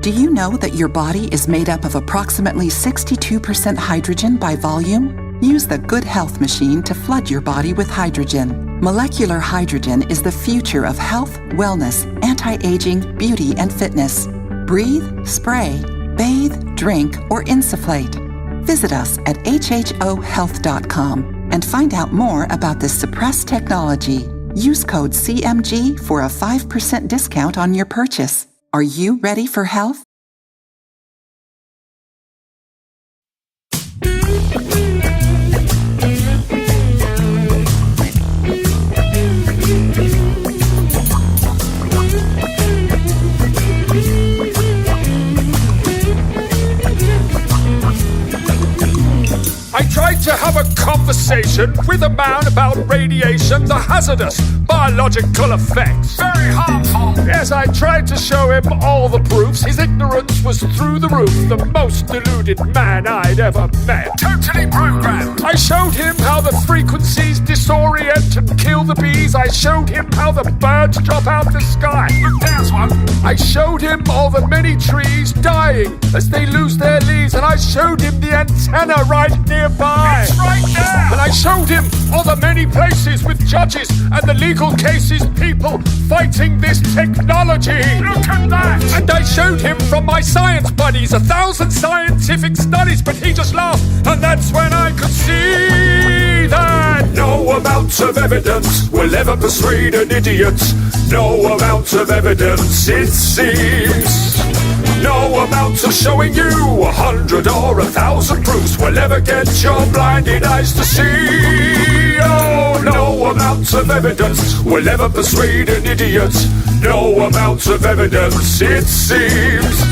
Do you know that your body is made up of approximately 62% hydrogen by volume? Use the Good Health machine to flood your body with hydrogen. Molecular hydrogen is the future of health, wellness, anti-aging, beauty, and fitness. Breathe, spray, bathe, drink, or insufflate. Visit us at hhohealth.com and find out more about this suppressed technology. Use code CMG for a 5% discount on your purchase. Are you ready for health? I tried to have a conversation with a man about radiation, the hazardous biological effects. Very harmful. Yes, I tried to show him all the proofs. His ignorance was through the roof. The most deluded man I'd ever met. Totally programmed. I showed him how the frequencies disorient and kill the bees. I showed him how the birds drop out the sky. Look, there's one. I showed him all the many trees dying as they lose their leaves. And I showed him the antenna right nearby. It's right there. And I showed him all the many places with judges and the legal cases, people fighting this technology. Look at that. And I showed him from my science buddies 1,000 scientific studies, but he just laughed. And that's when I could see that no amount of evidence will ever persuade an idiot. No amount of evidence, it seems. No amount of showing you 100 or 1,000 proofs will ever get your blinded eyes to see. Oh, no amount of evidence will ever persuade an idiot. No amount of evidence, it seems.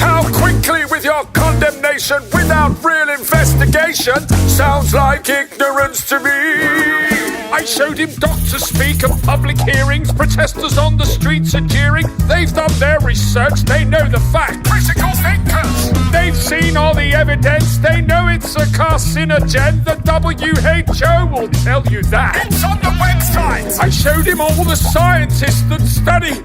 How quickly with your condemnation without real investigation sounds like ignorance to me. I showed him doctors speak at public hearings, protesters on the streets are jeering. They've done their research, they know the fact. Critical thinkers! They've seen all the evidence, they know it's a carcinogen. The WHO will tell you that. It's on the website! I showed him all the scientists that study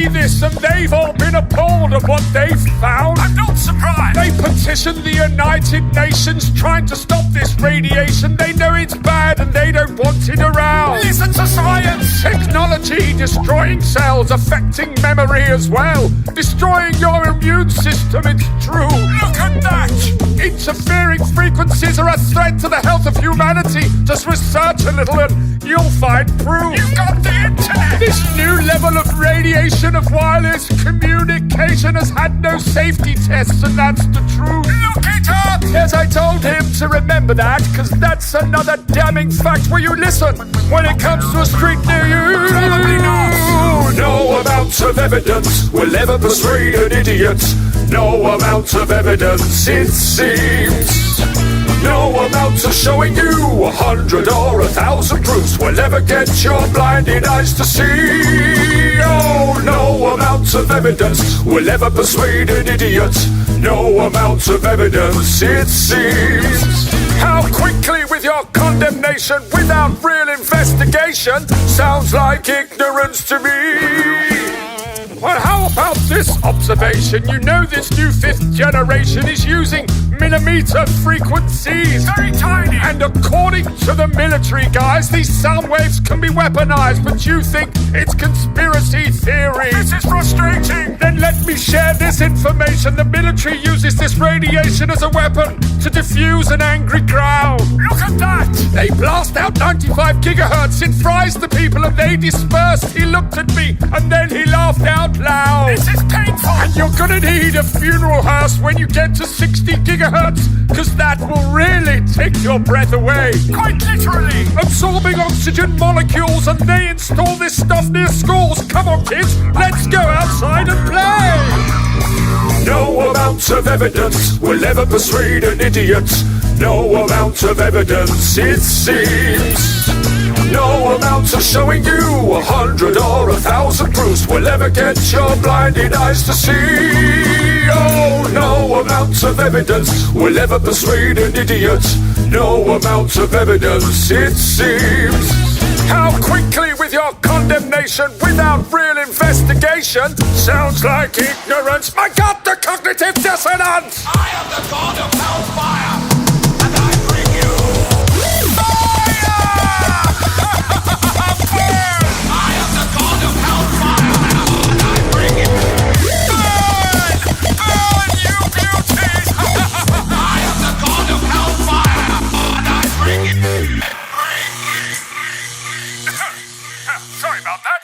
this, and they've all been appalled at what they've found. I'm not surprised! They petitioned the United Nations trying to stop this radiation. They know it's bad and they don't want it around. Listen to science! Technology destroying cells, affecting memory as well. Destroying your immune system, it's true. Look at that! Interfering frequencies are a threat to the health of humanity. Just research a little and you'll find proof. You've got the internet! This new level of radiation of wireless communication has had no safety tests, and that's the truth. Look it up! Yes, I told him to remember that, because that's another damning fact. Will you listen when it comes to a street near you? Probably not. No amount of evidence will ever persuade an idiot. No amount of evidence, it seems. No amount of showing you 100 or 1,000 proofs will ever get your blinded eyes to see. Oh, no amount of evidence will ever persuade an idiot. No amount of evidence, it seems. How quickly with your condemnation without real investigation sounds like ignorance to me. Well, how about this observation? You know this new 5th generation is using millimeter frequencies. Very tiny. And according to the military guys, these sound waves can be weaponized, but you think it's conspiracy theory. This is frustrating. Then let me share this information. The military uses this radiation as a weapon to diffuse an angry crowd. Look at that. They blast out 95 gigahertz. It fries the people and they disperse. He looked at me and then he laughed out loud. This is painful. And you're gonna need a funeral hearse when you get to 60 gigahertz, because that will really take your breath away. Quite literally. Absorbing oxygen molecules, and they install this stuff near schools. Come on, kids, let's go outside and play. No amount of evidence will ever persuade an idiot. No amount of evidence, it seems. No amount of showing you 100 or 1,000 proofs will ever get your blinded eyes to see. Oh, no amount of evidence will ever persuade an idiot. No amount of evidence, it seems. how quickly with your condemnation without real investigation. Sounds like ignorance. My God, the cognitive dissonance! I am the god of hellfire, and I bring you fire! I am the god of hellfire, and I bring you Burn! Burn, you beauties! I am the god of hellfire, and I bring you. Sorry about that.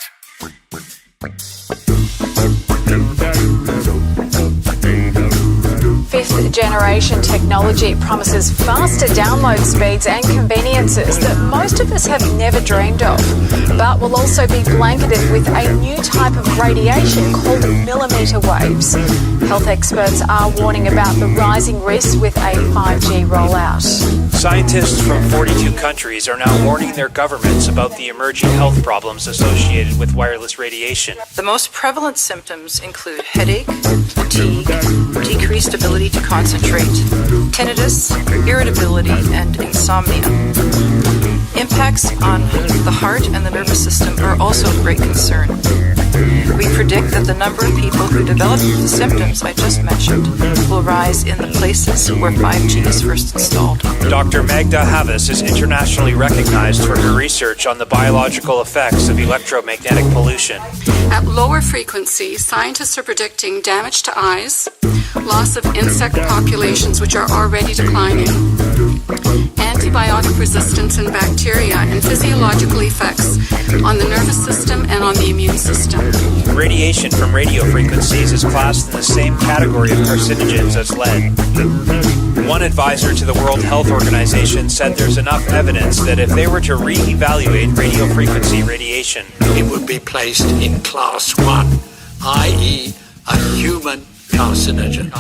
Fifth-generation technology promises faster download speeds and conveniences that most of us have never dreamed of, but will also be blanketed with a new type of radiation called millimetre waves. Health experts are warning about the rising risks with a 5G rollout. Scientists from 42 countries are now warning their governments about the emerging health problems associated with wireless radiation. The most prevalent symptoms include headache, fatigue, decreased ability to concentrate, tinnitus, irritability, and insomnia. Impacts on the heart and the nervous system are also of great concern. We predict that the number of people who develop the symptoms I just mentioned will rise in the places where 5G is first installed. Dr. Magda Havas is internationally recognized for her research on the biological effects of electromagnetic pollution. At lower frequencies, scientists are predicting damage to eyes, loss of insect populations which are already declining, antibiotic resistance in bacteria, and physiological effects on the nervous system and on the immune system. Radiation from radio frequencies is classed in the same category of carcinogens as lead. One advisor to the World Health Organization said there's enough evidence that if they were to re-evaluate radio frequency radiation, It would be placed in class 1, i.e. a human carcinogen.